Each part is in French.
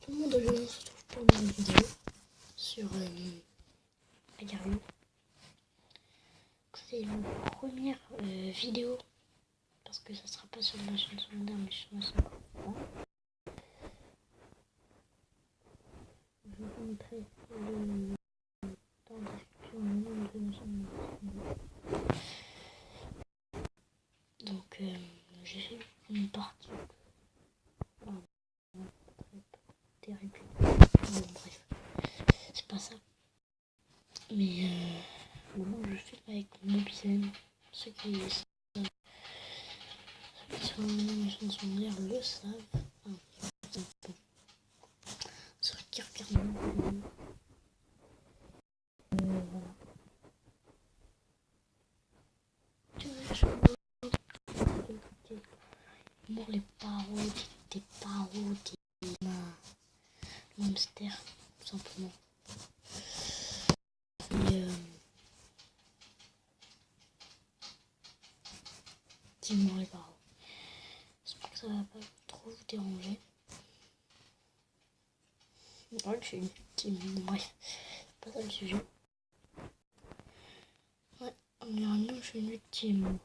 tout le monde, on se retrouve pour une nouvelle vidéo sur Agario. C'est la première vidéo parce que ça sera pas sur ma chaîne secondaire mais sur ma chaîne principale. Je vais vous montrer dans la description le nom de ma chaîne. Donc j'ai fait une partie terrible. Bon, bref, c'est pas ça. Mais maintenant je filme avec mon Mobizen. Ceux qui sont ma chaîne secondaire le savent. Ceux qui regardent mon vidéo. Voilà. Pour les parodies, des parodies, hamster, tout simplement. Et dis-moi les parodies. J'espère que ça va pas trop vous déranger. Ouais, je suis une victime. Bref, c'est pas ça le sujet. Ouais, généralement, je suis une victime.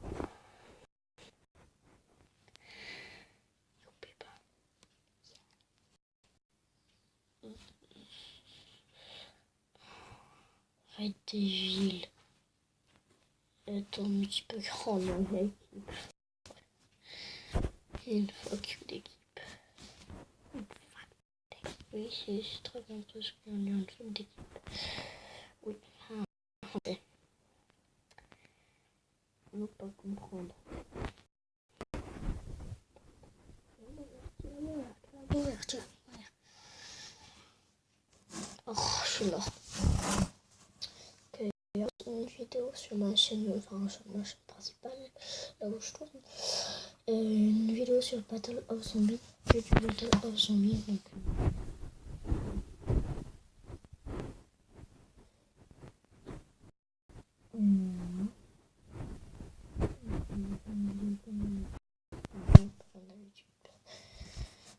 Arrête des villes. Attends, un petit peu grand dans l'équipe. Une fuck d'équipe. Oui, c'est très bien parce qu'on est une fuck d'équipe. Oui, français. On ne peut pas comprendre. Oh, je suis là. Une vidéo sur ma chaîne, enfin sur ma chaîne principale, là où je tourne. Une vidéo sur Battle of Zombies, YouTube Battle of Zombies, donc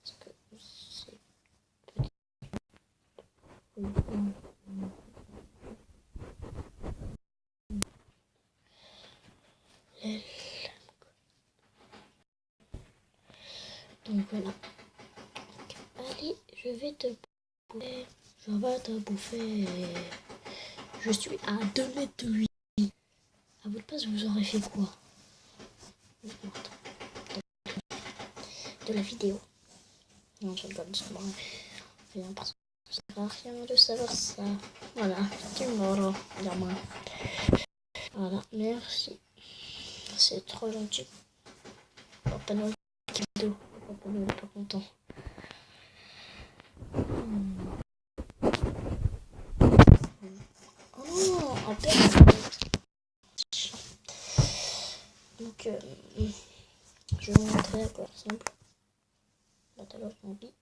parce que c'est donc voilà. Allez, je vais te bouffer. Je vais te bouffer. Je suis à 2 mètres de lui. À votre place, vous aurez fait quoi? De la vidéo. Non, je rigole, ça m'arrive rien parce que ça sert à rien de savoir ça. Voilà, tu m'auras, gamin. Voilà, merci. C'est trop gentil. Papa Noël vidéo. Papa Noël est pas content. Oh, un père. Donc, je vais vous montrer à quoi ressemble Battle of Zombies.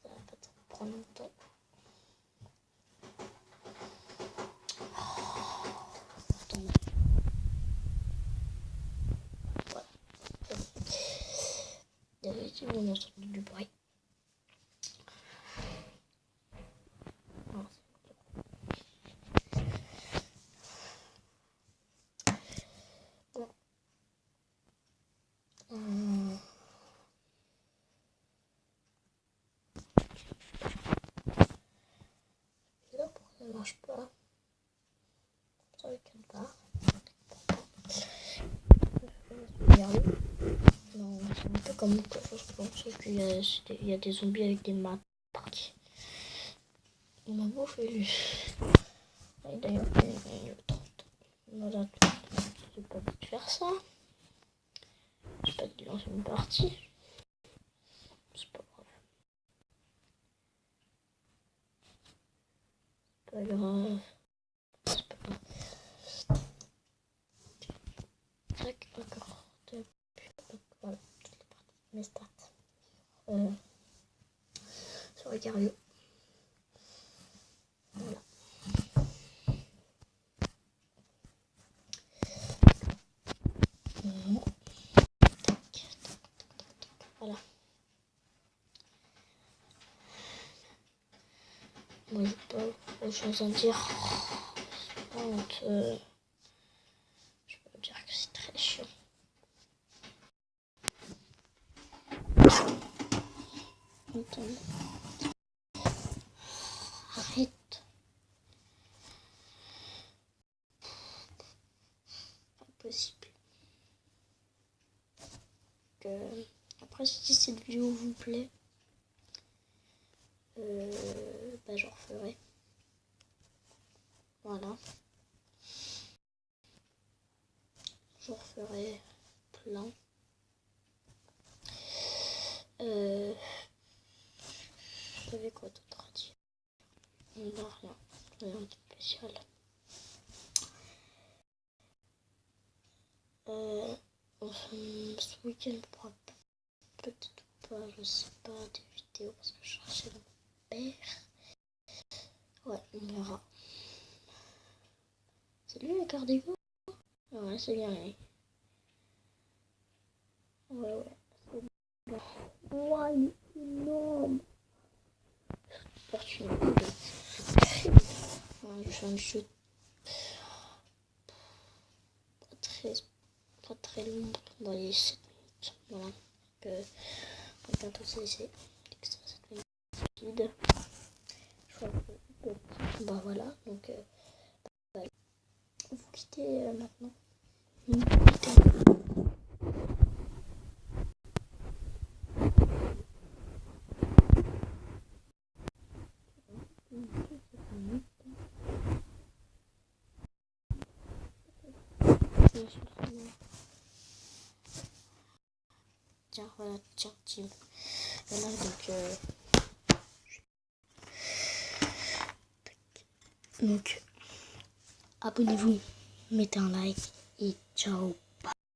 Ça va pas prendre longtemps. Attendez. Voilà. D'habitude, on a entendu du bruit. Là, pourquoi ça marche pas? Ça regarde pas. Non, c'est un peu comme quelque chose que sauf qu'il y a des zombies avec des maps. On m'a bouffé lui. Et d'ailleurs, il y a 30. Voilà, j'ai pas dit de faire ça. J'ai pas dit de lancer une partie. C'est pas grave. C'est pas grave. C'est pas grave. Tac, encore. Voilà, toutes les parties. Mes stats. Sur Agario. Voilà. de choses à dire. Donc, je peux dire que c'est très chiant. Attends. Arrête. Impossible. Après, si cette vidéo vous plaît, je referai. Voilà. Je referai plein. J'avais quoi d'autre à dire? Non, rien de spécial. Ce week-end, on pourra peut-être pas, je sais pas, des vidéos parce que je cherchais mon père. Ouais, on verra. C'est lui le cardigo? Ouais, c'est bien lui. Ouais, c'est bien. Ouais, il est énorme. Fortunément, c'est très bien. Ouais, je fais un jeu pas très long, dans les 7 minutes. Voilà. Donc, on va bientôt se laisser. Ça devient rapide. Je crois que bah voilà, donc vous quittez maintenant. Vous quittez. Tiens, voilà, tiens, Tim. Voilà, donc abonnez-vous, mettez un like et ciao.